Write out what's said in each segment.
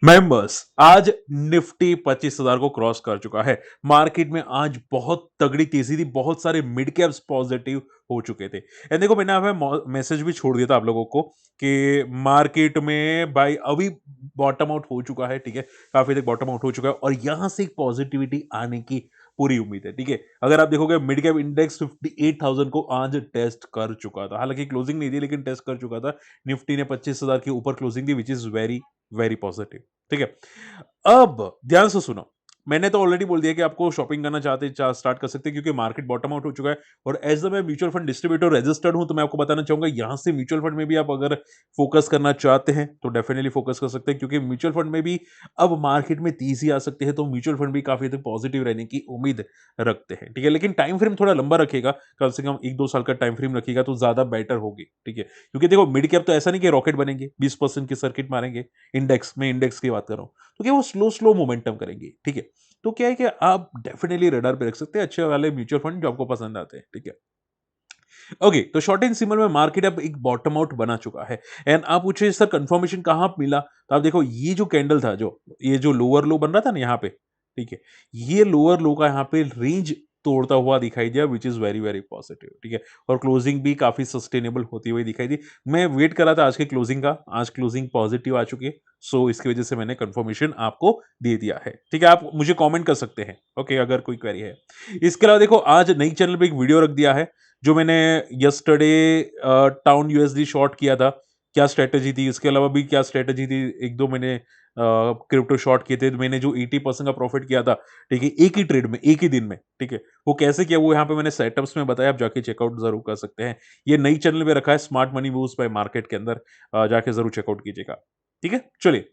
Members आज Nifty 25,000 को cross कर चुका है। मार्केट में आज बहुत तगड़ी तेजी थी, बहुत सारे मिड कैप्स पॉजिटिव हो चुके थे। एंड देखो मैंने यहाँ पे मैसेज भी छोड़ दिया था आप लोगों को कि मार्केट में भाई अभी बॉटम आउट हो चुका है, ठीक है। काफी तक बॉटम आउट हो चुका है और यहां से एक पॉजिटिविटी आने की पूरी उम्मीद है, ठीक है। अगर आप देखोगे मिड कैप इंडेक्स 58,000 को आज टेस्ट कर चुका था, हालांकि क्लोजिंग नहीं थी लेकिन टेस्ट कर चुका था। निफ्टी ने 25,000 के ऊपर closing the, which is very very positive, ठीक है। अब ध्यान से सुनो, मैंने तो ऑलरेडी बोल दिया कि आपको शॉपिंग करना स्टार्ट कर सकते हैं क्योंकि मार्केट बॉटम आउट हो चुका है। और एज द मैं म्यूचुअल फंड डिस्ट्रीब्यूटर रजिस्टर्ड हूं तो मैं आपको बताना चाहूंगा यहां से म्यूचुअल फंड में भी आप अगर फोकस करना चाहते हैं तो डेफिनेटली फोकस कर सकते हैं, क्योंकि म्यूचुअल फंड में भी अब मार्केट में तेजी आ सकती है, तो म्यूचुअल फंड भी काफी तक पॉजिटिव रहने की उम्मीद रखते हैं, ठीक है। लेकिन टाइम फ्रेम थोड़ा लंबा रखेगा, कम से कम 1-2 साल का टाइम फ्रेम रखेगा तो ज्यादा बेटर होगी, ठीक है। क्योंकि देखो मिड कैप तो ऐसा नहीं कि रॉकेट बनेंगे, 20% की सर्किट मारेंगे। इंडेक्स की बात कर रहा हूं तो क्या वो स्लो स्लो मोमेंटम करेंगे, ठीक है। तो क्या है कि आप डेफिनेटली रडार पे रख सकते हैं अच्छे वाले म्यूचुअल फंड जो आपको पसंद आते हैं, ठीक है। ओके, तो शॉर्ट एंड सिंपल में मार्केट अब एक बॉटम आउट बना चुका है। एंड आप पूछे सर कंफर्मेशन कहां मिला, तो आप देखो ये जो कैंडल था, जो ये जो लोअर लो बन रहा था ना यहाँ पे, ठीक है, ये लोअर लो का यहाँ पे रेंज तोड़ता हुआ दिखाई दिया, which is very very positive, ठीक है। और क्लोजिंग भी काफी सस्टेनेबल होती हुई दिखाई दी। मैं वेट कर रहा था आज के क्लोजिंग का, आज क्लोजिंग पॉजिटिव आ चुकी है। सो इसकी वजह से मैंने कंफर्मेशन आपको दे दिया है, ठीक है। आप मुझे कमेंट कर सकते हैं, ओके, अगर कोई क्वेरी है। इसके अलावा देखो आज नई चैनल पे एक वीडियो रख दिया है जो मैंने यस्टरडे टाउन यूएसडी शॉर्ट किया था। क्या स्ट्रेटेजी थी, इसके अलावा भी क्या स्ट्रेटेजी थी, एक दो मैंने क्रिप्टो शॉर्ट किए थे। तो मैंने जो 80% का प्रॉफिट किया था, ठीक है, एक ही ट्रेड में, एक ही दिन में, ठीक है, वो कैसे किया वो यहाँ पे मैंने सेटअप्स में बताया, आप जाके चेकआउट जरूर कर सकते हैं। ये नई चैनल पे रखा है, smart money moves bye market के अंदर, जाके जरूर चेकआउट कीजिएगा, ठीक है। चलिए,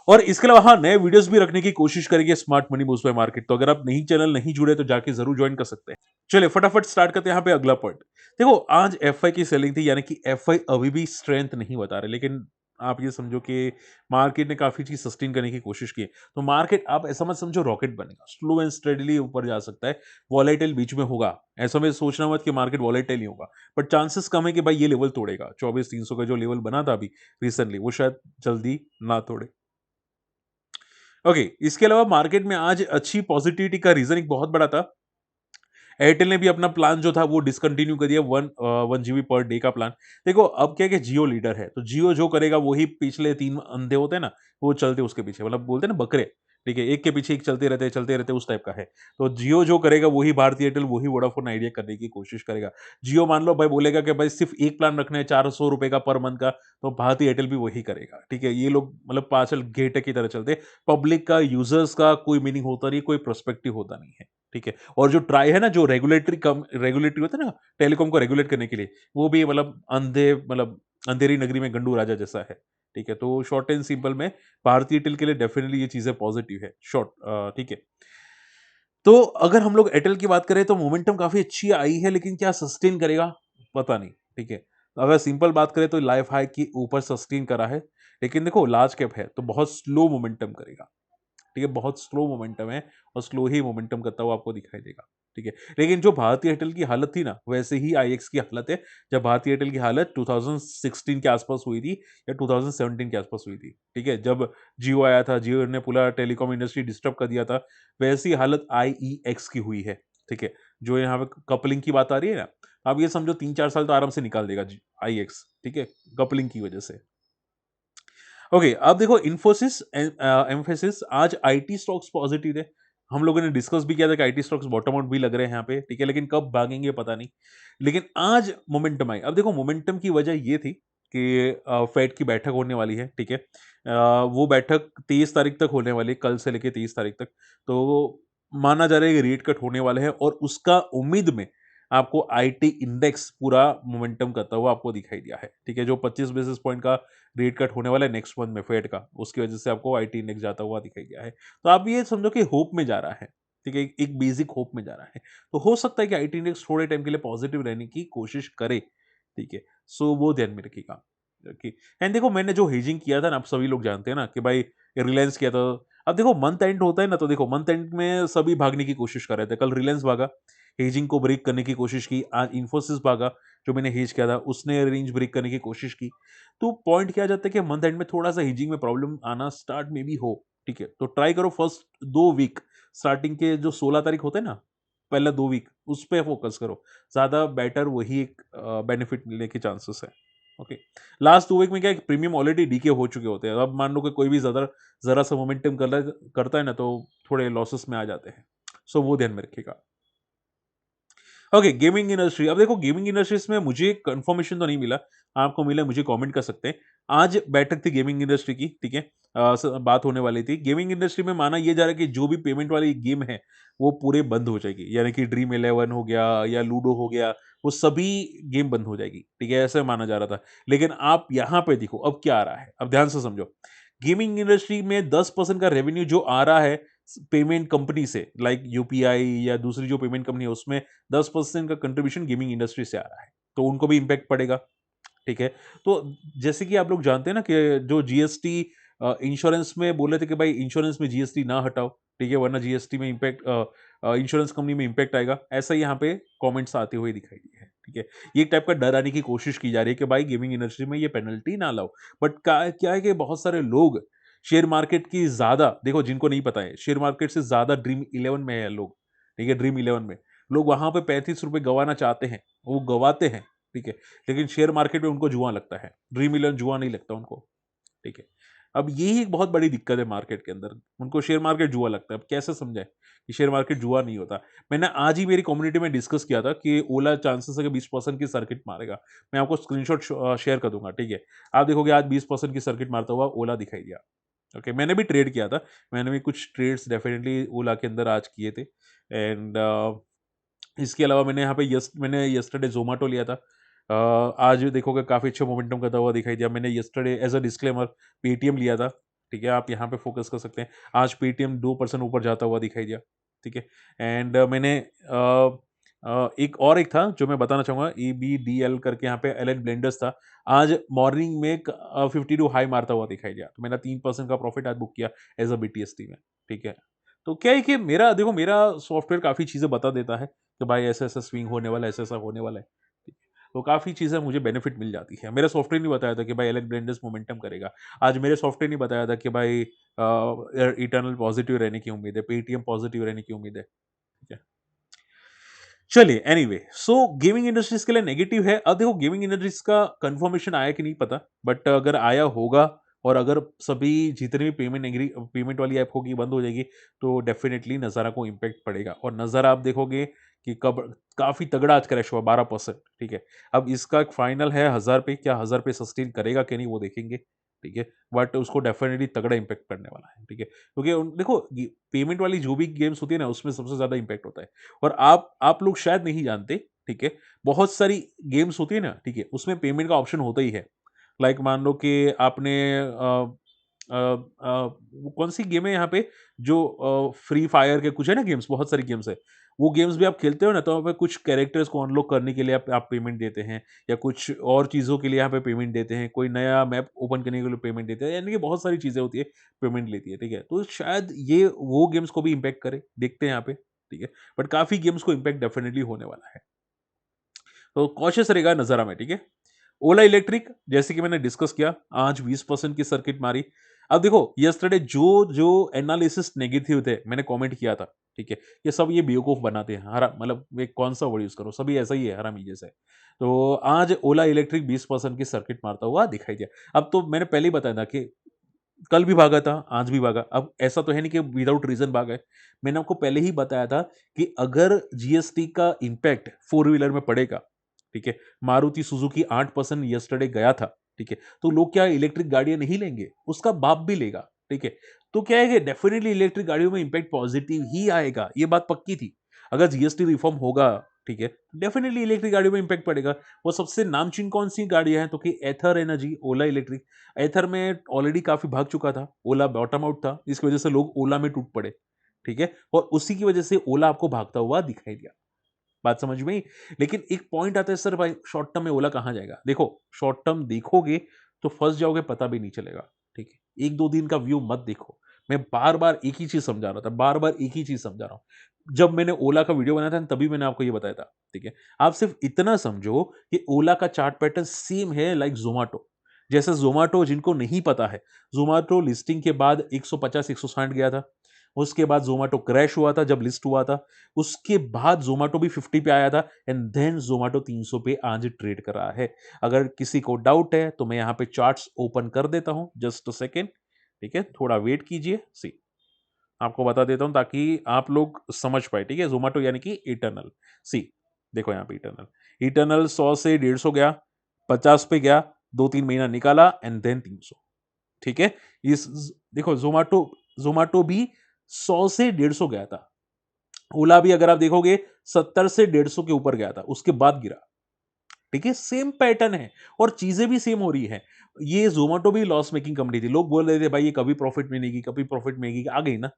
और इसके अलावा हाँ, नए वीडियोस भी रखने की कोशिश करेंगे smart money moves bye market. तो अगर आप नई चैनल नहीं जुड़े तो जाके जरूर ज्वाइन कर सकते हैं। चलिए फटाफट स्टार्ट करते हैं यहाँ पे अगला पॉइंट। देखो आज एफआई की सेलिंग थी, यानी कि एफआई अभी भी स्ट्रेंथ नहीं बता रहे, लेकिन आप ये समझो कि मार्केट ने काफी चीज सस्टेन करने की कोशिश की है। तो मार्केट आप ऐसा मत समझो रॉकेट बनेगा, स्लो एंड स्टेडली ऊपर जा सकता है। वॉलेटाइल बीच में होगा, ऐसा में सोचना मत कि मार्केट वॉलेटाइल ही होगा, बट चांसेस कम है कि भाई ये लेवल तोड़ेगा। 24,300 का जो लेवल बना था अभी रिसेंटली, वो शायद जल्दी ना तोड़े। ओके, इसके अलावा मार्केट में आज अच्छी पॉजिटिविटी का रीजन एक बहुत बड़ा था। एयरटेल ने भी अपना प्लान जो था वो डिसकंटिन्यू कर दिया, 1 जीबी पर डे का प्लान। देखो अब क्या है कि जियो लीडर है, तो जियो जो करेगा वही, पिछले 3 अंधे होते हैं ना, वो चलते उसके पीछे, मतलब बोलते हैं ना बकरे, ठीक है, एक के पीछे एक चलते रहते उस टाइप का है। तो जियो जो करेगा वही भारतीय एयरटेल, वही वोडाफोन आइडिया करने की कोशिश करेगा। जियो मान लो भाई बोलेगा कि भाई सिर्फ एक प्लान रखना है 400 रुपए का पर मंथ का, तो भारतीय एयरटेल भी वही करेगा, ठीक है। ये लोग मतलब पार्सल गेट की तरह चलते, पब्लिक का, यूजर्स का कोई मीनिंग होता नहीं, कोई प्रोस्पेक्टिव होता नहीं है, ठीक है। और जो ट्राई है ना, जो रेगुलेटरी होता है ना, टेलीकॉम को रेगुलेट करने के लिए, वो भी मतलब अंधे, मतलब अंधेरी नगरी में गंडू राजा जैसा है, ठीक है। तो शॉर्ट एंड सिंपल में भारतीय एयरटेल के लिए डेफिनेटली ये चीजें पॉजिटिव है, ठीक है। तो अगर हम लोग एयरटेल की बात करें तो मोमेंटम काफी अच्छी आई है, लेकिन क्या सस्टेन करेगा पता नहीं, ठीक है। अगर सिंपल बात करें तो लाइफ हाई की ऊपर सस्टेन करा है, लेकिन देखो लार्ज कैप है तो बहुत स्लो मोमेंटम करेगा, ठीक है, बहुत स्लो मोमेंटम है और स्लो ही मोमेंटम करता हुआ आपको दिखाई देगा, ठीक है। लेकिन जो भारतीय एयरटेल की हालत थी ना, वैसे ही आईएक्स की हालत है। जब भारतीय एयरटेल की हालत 2016 के आसपास हुई थी या 2017 के आसपास हुई थी, ठीक है, जब जियो आया था, जियो ने पूरा टेलीकॉम इंडस्ट्री डिस्टर्ब कर दिया था, वैसी हालत आईईएक्स की हुई है, ठीक है। जो यहाँ पे कपलिंग की बात आ रही है ना, आप ये समझो 3-4 साल तो आराम से निकाल देगा आईएक्स, ठीक है, कपलिंग की वजह से। ओके, अब देखो इन्फोसिस एम्फेसिस, आज आईटी स्टॉक्स पॉजिटिव थे। हम लोगों ने डिस्कस भी किया था कि आईटी स्टॉक्स बॉटम आउट भी लग रहे हैं यहाँ पे, ठीक है, लेकिन कब भागेंगे पता नहीं। लेकिन आज मोमेंटम आई। अब देखो मोमेंटम की वजह ये थी कि फेड की बैठक होने वाली है, ठीक है। वो बैठक 23 तारीख तक होने वाली है, कल से लेके 23 तारीख तक। तो माना जा रहा है कि रेट कट होने वाले हैं और उसका उम्मीद में आपको आईटी इंडेक्स पूरा मोमेंटम करता हुआ आपको दिखाई दिया है, ठीक है। जो 25 बेसिस पॉइंट का रेट कट होने वाला है नेक्स्ट मंथ में फेड का, उसकी वजह से आपको आईटी इंडेक्स जाता हुआ दिखाई दिया है। तो आप ये समझो कि होप में जा रहा है, ठीक है, एक बेसिक होप में जा रहा है। तो हो सकता है कि आईटी इंडेक्स थोड़े टाइम के लिए पॉजिटिव रहने की कोशिश करे, ठीक है। सो वो ध्यान में रखिएगा, ओके। एंड देखो मैंने जो हेजिंग किया था ना, आप सभी लोग जानते हैं ना कि भाई रिलायंस किया था। अब देखो मंथ एंड होता है ना, तो देखो मंथ एंड में सभी भागने की कोशिश कर रहे थे। कल रिलायंस भागा, हेजिंग को ब्रेक करने की कोशिश की। आज इन्फोसिस भागा, जो मैंने हेज किया था, उसने रेंज ब्रेक करने की कोशिश की। तो पॉइंट क्या आ जाता है कि मंथ एंड में थोड़ा-सा हेजिंग में प्रॉब्लम आना स्टार्ट मे बी हो, ठीक है? तो ट्राई करो फर्स्ट 2 वीक, स्टार्टिंग के जो 16 तारीख होते हैं ना, पहला 2 वीक, उस पे फोकस करो। ज़्यादा बेटर वही एक बेनिफिट मिलने के चांसेस हैं। ओके। लास्ट 2 वीक में क्या है, प्रीमियम ऑलरेडी डीके हो चुके होते हैं। अब मान लो कि कोई भी ज़रा-सा मोमेंटम करता है ना, तो थोड़े लॉसेस में आ जाते हैं। सो वो ध्यान में रखिएगा। Okay, gaming industry. अब देखो, गेमिंग इंडस्ट्रीज में मुझे कंफर्मेशन तो नहीं मिला, आपको मिला मुझे कमेंट कर सकते हैं। आज बैठक थी गेमिंग इंडस्ट्री की, ठीक है? बात होने वाली थी गेमिंग इंडस्ट्री में। माना ये जा रहा है कि जो भी पेमेंट वाली गेम है वो पूरे बंद हो जाएगी, यानी कि ड्रीम इलेवन हो गया या लूडो हो गया, वो सभी गेम बंद हो जाएगी, ठीक है? ऐसा माना जा रहा था। लेकिन आप यहाँ पे देखो अब क्या आ रहा है, अब ध्यान से समझो। गेमिंग इंडस्ट्री में 10% का रेवेन्यू जो आ रहा है पेमेंट कंपनी से, लाइक यूपीआई या दूसरी जो पेमेंट कंपनी है, उसमें 10% का कंट्रीब्यूशन गेमिंग इंडस्ट्री से आ रहा है, तो उनको भी इम्पैक्ट पड़ेगा, ठीक है? तो जैसे कि आप लोग जानते हैं ना कि जो जीएसटी इंश्योरेंस में बोले थे कि भाई इंश्योरेंस में जीएसटी ना हटाओ, ठीक है? वरना जीएसटी में इम्पैक्ट इंश्योरेंस कंपनी में इम्पैक्ट आएगा। ऐसा ही यहाँ पे कमेंट्स आते हुए दिखाई दिए हैं, ठीक है? ये एक टाइप का डराने की कोशिश की जा रही है कि भाई गेमिंग इंडस्ट्री में ये पेनल्टी ना लाओ। बट क्या है कि बहुत सारे लोग शेयर मार्केट की ज़्यादा, देखो जिनको नहीं पता है, शेयर मार्केट से ज़्यादा ड्रीम इलेवन में है लोग, ठीक है? ड्रीम इलेवन में लोग वहाँ पे ₹35 गँवाना चाहते हैं, वो गँवाते हैं, ठीक है? लेकिन शेयर मार्केट में उनको जुआ लगता है, ड्रीम इलेवन जुआ नहीं लगता उनको, ठीक है? अब यही एक बहुत बड़ी दिक्कत है मार्केट के अंदर, उनको शेयर मार्केट जुआ लगता है। अब कैसे समझाएँ कि शेयर मार्केट जुआ नहीं होता? मैंने आज ही मेरी कम्युनिटी में डिस्कस किया था कि ओला चांसेस है कि 20% की सर्किट मारेगा। मैं आपको स्क्रीनशॉट शेयर कर दूँगा, ठीक है? आप देखोगे आज 20% की सर्किट मारता हुआ ओला दिखाई दिया। ओके, मैंने भी ट्रेड किया था। मैंने भी कुछ ट्रेड्स डेफ़िनिटली ओला के अंदर आज किए थे। एंड इसके अलावा मैंने यस्टरडे ज़ोमैटो लिया था। आज देखोगे काफ़ी अच्छा मोमेंटम करता हुआ दिखाई दिया। मैंने yesterday as a disclaimer Paytm लिया था, ठीक है? आप यहाँ पे फ़ोकस कर सकते हैं। आज पेटीएम 2% ऊपर जाता हुआ दिखाई दिया, ठीक है? एंड एक था जो मैं बताना चाहूँगा, EBDL करके यहाँ पे एलन ब्लेंडर्स था। आज मॉर्निंग में 52 हाई मारता हुआ दिखाई दिया। तो मैंने 3% का प्रॉफ़िट आज बुक किया एज़ अ बीटीएसटी में, ठीक है? तो क्या है कि मेरा सॉफ्टवेयर काफ़ी चीज़ें बता देता है कि भाई ऐसा-ऐसा स्विंग होने वाला है, ऐसा-ऐसा होने वाला है। ठीक है। तो काफ़ी चीज़ें मुझे बेनिफिट मिल जाती है। मेरा सॉफ्टवेयर नहीं बताया था कि भाई एलेक्स ब्लेंडर्स मोमेंटम करेगा। आज मेरे सॉफ्टवेयर नहीं बताया था कि भाई इटर्नल पॉजिटिव रहने की उम्मीद है, पेटीएम पॉजिटिव रहने की उम्मीद है। ठीक है। चलिए एनीवे, सो गेमिंग इंडस्ट्रीज के लिए नेगेटिव है। अब देखो गेमिंग इंडस्ट्रीज का कंफर्मेशन आया कि नहीं पता, बट अगर आया होगा और अगर सभी जितने भी पेमेंट वाली ऐप होगी बंद हो जाएगी, तो डेफिनेटली नज़ारा को इम्पैक्ट पड़ेगा। और नज़ारा आप देखोगे कि कब काफ़ी तगड़ा आज क्रैश हुआ 12%, ठीक है? अब इसका एक फाइनल है 1000 पे, क्या 1000 पे सस्टेन करेगा कि नहीं वो देखेंगे, ठीक है? बट उसको डेफिनेटली तगड़ा इम्पैक्ट करने वाला है, ठीक है? क्योंकि देखो पेमेंट वाली जो भी गेम्स होती है ना, उसमें सबसे ज़्यादा इम्पैक्ट होता है। और आप लोग शायद नहीं जानते, ठीक है? बहुत सारी गेम्स होती है ना, ठीक है? उसमें पेमेंट का ऑप्शन होता ही है। लाइक मान लो कि आपने वो कौन-सी गेम है यहाँ पे जो फ्री फायर के कुछ है ना गेम्स, बहुत सारी गेम्स है। वो गेम्स भी आप खेलते हो ना, तो वहाँ पे कुछ कैरेक्टर्स को अनलॉक करने के लिए आप पेमेंट देते हैं या कुछ और चीज़ों के लिए यहाँ पे पेमेंट देते हैं। कोई नया मैप ओपन करने के लिए पेमेंट देते हैं, यानी कि बहुत सारी चीज़ें होती है, पेमेंट लेती है, ठीक है? तो शायद ये वो गेम्स को भी इम्पैक्ट करे, देखते हैं यहाँ पे, ठीक है? बट काफ़ी गेम्स को इम्पैक्ट डेफिनिटली होने वाला है। तो कॉशियस रहेगा नज़ारा में, ठीक है? ओला इलेक्ट्रिक जैसे कि मैंने डिस्कस किया, आज 20% की सर्किट मारी। अब देखो यस्टरडे जो एनालिसिस नेगेटिव थे, मैंने कमेंट किया था, ठीक है? ये सब ये बेवकूफ़ बनाते हैं, मतलब एक कौन-सा वर्ड यूज़ करूँ, सभी ऐसा ही है, हरामी जैसे। तो आज ओला इलेक्ट्रिक 20% की सर्किट मारता हुआ दिखाई दिया। अब तो मैंने पहले ही बताया था कि कल भी भागा था, आज भी भागा। अब ऐसा तो है नहीं कि विदाउट रीज़न भागा है। मैंने आपको पहले ही बताया था कि अगर जीएसटी का इम्पैक्ट फ़ोर व्हीलर में पड़ेगा, ठीक है? मारुति सुजुकी 8% यस्टरडे गया था, ठीक है? तो लोग क्या इलेक्ट्रिक गाड़ियाँ नहीं लेंगे? उसका बाप भी लेगा, ठीक है? तो क्या है कि डेफ़िनिटली इलेक्ट्रिक गाड़ियों में इम्पैक्ट पॉज़िटिव ही आएगा, ये बात पक्की थी। अगर जीएसटी रिफ़ॉर्म होगा, ठीक है? डेफ़िनिटली इलेक्ट्रिक गाड़ियों में इम्पैक्ट पड़ेगा। वो सबसे नामचीन कौन-सी गाड़ियाँ हैं? तो कि एथर एनर्जी, ओला इलेक्ट्रिक। एथर में ऑलरेडी काफ़ी भाग चुका था, ओला बॉटम आउट था, इसकी वजह से लोग ओला में टूट पड़े, ठीक है? और उसी की वजह से ओला आपको भागता हुआ दिखाई दिया। बात समझ में आई? लेकिन एक पॉइंट आता है, सर भाई शॉर्ट टर्म में ओला कहाँ जाएगा? देखो, शॉर्ट टर्म देखोगे तो फँस जाओगे, पता भी नहीं चलेगा, ठीक है? 1-2 दिन का व्यू मत देखो। मैं बार-बार एक ही चीज़ समझा रहा था, बार-बार एक ही चीज़ समझा रहा हूँ। जब मैंने ओला का वीडियो बनाया था तभी मैंने आपको ये बताया था, ठीक है? आप सिर्फ इतना समझो कि ओला का चार्ट पैटर्न सेम है लाइक ज़ोमैटो। जैसे ज़ोमैटो जिनको नहीं पता है, ज़ोमैटो लिस्टिंग के बाद 150-160 गया था। उसके बाद ज़ोमैटो क्रैश हुआ था जब लिस्ट हुआ था। उसके बाद ज़ोमैटो भी 50 पे आया था एंड देन ज़ोमैटो 300 पे आज ट्रेड कर रहा है। अगर किसी को डाउट है तो मैं यहाँ पे चार्ट्स ओपन कर देता हूँ, जस्ट अ सेकंड, ठीक है? थोड़ा वेट कीजिए, सी आपको बता देता हूँ ताकि आप लोग समझ पाए, ठीक है? ज़ोमैटो यानी कि इटर्नल। सी देखो यहाँ पे इटर्नल। इटर्नल 100 से 150 गया, 50 पे गया, 2-3 महीना निकाला एंड देन 300, ठीक है? देखो ज़ोमैटो ज़ोमैटो भी 100 से 150 गया था। ओला भी अगर आप देखोगे 70 से 150 के ऊपर गया था, उसके बाद गिरा। ठीक है? सेम पैटर्न है और चीज़ें भी सेम हो रही हैं। ये ज़ोमैटो भी लॉस मेकिंग कंपनी थी। लोग बोल रहे थे भाई ये कभी प्रॉफिट में नहीं गई, कभी प्रॉफिट में आएगी, आ गई ना।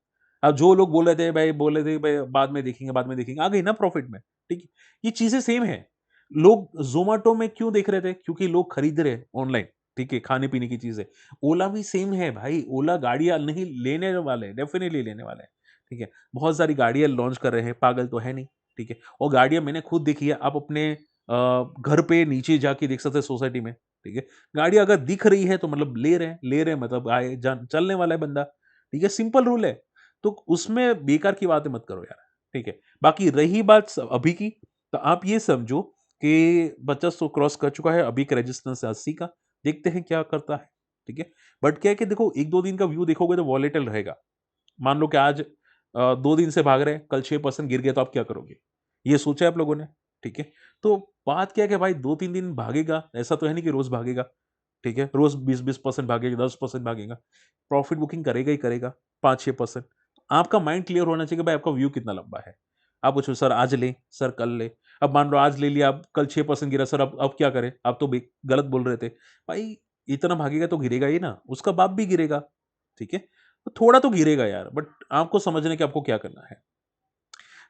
अब जो लोग बोल रहे थे भाई बोल रहे थे भाई बाद में देखेंगे, आ गई ना प्रॉफिट में, ठीक है? ये चीज़ें सेम है। लोग ज़ोमैटो में क्यों देख रहे थे? क्योंकि लोग खरीद रहे हैं ऑनलाइन, ठीक है? खाने-पीने की चीज़ें। ओला भी सेम है भाई, ओला गाड़ियाँ नहीं लेने वाले हैं, डेफिनिटली लेने वाले हैं, ठीक है? बहुत सारी गाड़ियाँ लॉन्च कर रहे हैं, पागल तो है नहीं, ठीक है? और गाड़ियाँ मैंने खुद देखी है, आप अपने घर पे नीचे जाके देख सकते हैं सोसाइटी में, ठीक है? गाड़ी अगर दिख रही है तो मतलब ले रहे हैं मतलब आए जान चलने वाला है बंदा, ठीक है? सिंपल रूल है। तो उसमें बेकार की बातें मत करो यार, ठीक है? बाकी रही बात अभी की, तो आप ये समझो कि 50 तो क्रॉस कर चुका है, अभी का रेजिस्टेंस है 80 का, देखते हैं क्या करता है, ठीक है? बट क्या है कि देखो 1-2 दिन का व्यू देखोगे तो वॉलेटाइल रहेगा। मान लो कि आज 2 दिन से भाग रहे हैं, कल 6% गिर गए तो आप क्या करोगे? ये सोचा है आप लोगों ने? ठीक है? तो बात क्या है कि भाई 2-3 दिन भागेगा, ऐसा तो है नहीं कि रोज़ भागेगा, ठीक है? रोज़ 20-20% भागेगा, 10% भागेगा, प्रॉफिट बुकिंग करेगा ही करेगा, 5-6%। आपका माइंड क्लियर होना चाहिए कि भाई आपका व्यू कितना लंबा है। आप पूछो सर आज लें, सर कल लें। अब मान लो आज ले लिया, अब कल 6% गिरा, सर अब क्या करें? आप तो गलत बोल रहे थे। भाई इतना भागेगा तो गिरेगा ही ना, उसका बाप भी गिरेगा, ठीक है? तो थोड़ा तो गिरेगा यार, बट आपको समझना है कि आपको क्या करना है।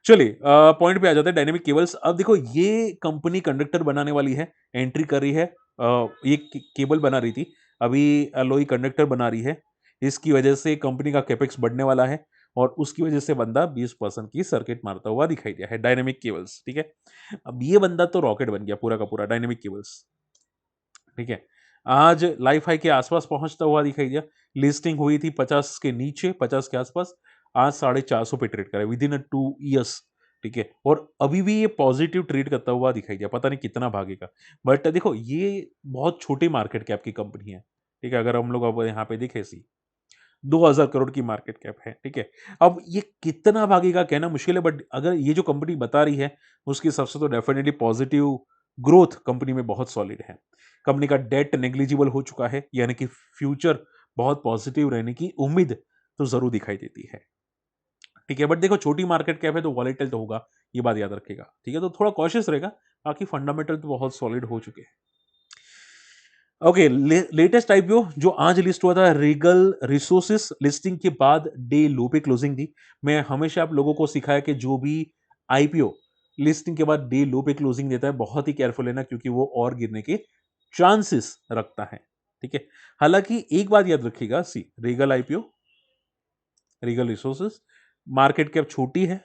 चलिए पॉइंट पे आ जाते हैं डायनेमिक केबल्स। अब देखो ये कंपनी कंडक्टर बनाने वाली है, एंट्री कर रही है। ये केबल बना रही थी, अभी एलॉय कंडक्टर बना रही है। इसकी वजह से कंपनी का कैपेक्स बढ़ने वाला है और उसकी वजह से बंदा 20% की सर्किट मारता हुआ दिखाई दिया है, डायनेमिक केबल्स, ठीक है? अब ये बंदा तो रॉकेट बन गया पूरा का पूरा, डायनेमिक केबल्स, ठीक है? आज लाइफ हाई के आसपास पहुंचता हुआ दिखाई दिया। लिस्टिंग हुई थी 50 के नीचे, 50 के आसपास, आज 450 पे ट्रेड करा है विदिन 2 ईयर्स, ठीक है? और अभी भी ये पॉजिटिव ट्रेड करता हुआ दिखाई दिया, पता नहीं कितना भागेगा। बट देखो ये बहुत छोटी मार्केट कैप की कंपनी है, ठीक है? अगर हम लोग अब यहाँ पे देखें 2000 करोड़ की मार्केट कैप है, ठीक है? अब ये कितना भागेगा कहना मुश्किल है, बट अगर ये जो कंपनी बता रही है, उसके हिसाब से तो डेफिनिटली पॉजिटिव ग्रोथ कंपनी में बहुत सॉलिड है। कंपनी का डेट नेग्लिजिबल हो चुका है, यानी कि फ्यूचर बहुत पॉजिटिव रहने की उम्मीद तो ज़रूर दिखाई देती है, ठीक है? बट देखो छोटी मार्केट कैप है तो वॉलेटाइल तो होगा, ये बात याद रखिएगा, ठीक है? तो थोड़ा कॉशियस रहेगा, बाकी फंडामेंटल तो बहुत सॉलिड हो चुके हैं। ओके, लेटेस्ट आईपीओ जो आज लिस्ट हुआ था रीगल रिसोर्सेस, लिस्टिंग के बाद डे लो पे क्लोजिंग थी। मैं हमेशा आप लोगों को सिखाया कि जो भी आईपीओ लिस्टिंग के बाद डे लो पे क्लोजिंग देता है बहुत ही केयरफुल है ना, क्योंकि वो और गिरने के चांसेस रखता है, ठीक है? हालांकि एक बात याद रखिएगा, see Regal IPO, Regal resources, market cap छोटी है,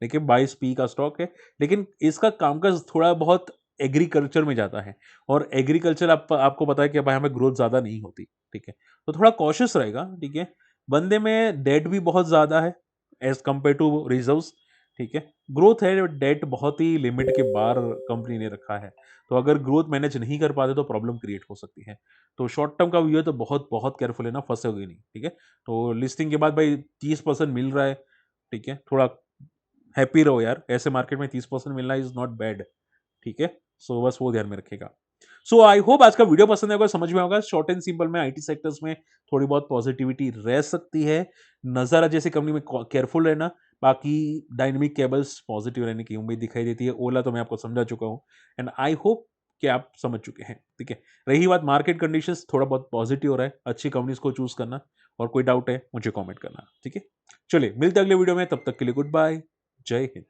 देखिए 22 पी का स्टॉक है, लेकिन इसका कामकाज थोड़ा बहुत एग्रीकल्चर में जाता है और एग्रीकल्चर आपको पता है कि भाई हमें ग्रोथ ज़्यादा नहीं होती, ठीक है? तो थोड़ा कॉशियस रहेगा, ठीक है? बंदे में डेट भी बहुत ज़्यादा है एज़ कम्पेयर टू रिजर्व्स, ठीक है? ग्रोथ है, डेट बहुत ही लिमिट के बाहर कंपनी ने रखा है, तो अगर ग्रोथ मैनेज नहीं कर पाते तो प्रॉब्लम क्रिएट हो सकती है। तो शॉर्ट टर्म का व्यू है तो बहुत बहुत केयरफुल है ना, फँसोगे नहीं, ठीक है? तो लिस्टिंग के बाद भाई 30% मिल रहा है, ठीक है? थोड़ा हैप्पी रहो यार, ऐसे मार्केट में 30% मिलना इज़ नॉट बैड, ठीक है? सो बस वो ध्यान में रखिएगा। सो आई होप आज का वीडियो पसंद आएगा, समझ में होगा। शॉर्ट एंड सिंपल में आईटी सेक्टर्स में थोड़ी बहुत पॉजिटिविटी रह सकती है। नज़ारा जैसी कंपनी में केयरफुल रहना, बाकी डायनेमिक केबल्स पॉजिटिव रहने की उम्मीद दिखाई देती है। ओला तो मैं आपको समझा चुका हूँ एंड आई होप कि आप समझ चुके हैं, ठीक है? रही बात मार्केट कंडीशंस, थोड़ा बहुत पॉजिटिव हो रहा है, अच्छी कंपनीज को चूज़ करना और कोई डाउट है मुझे कमेंट करना, ठीक है? चलिए मिलते हैं अगले वीडियो में, तब तक के लिए गुड बाय, जय हिंद।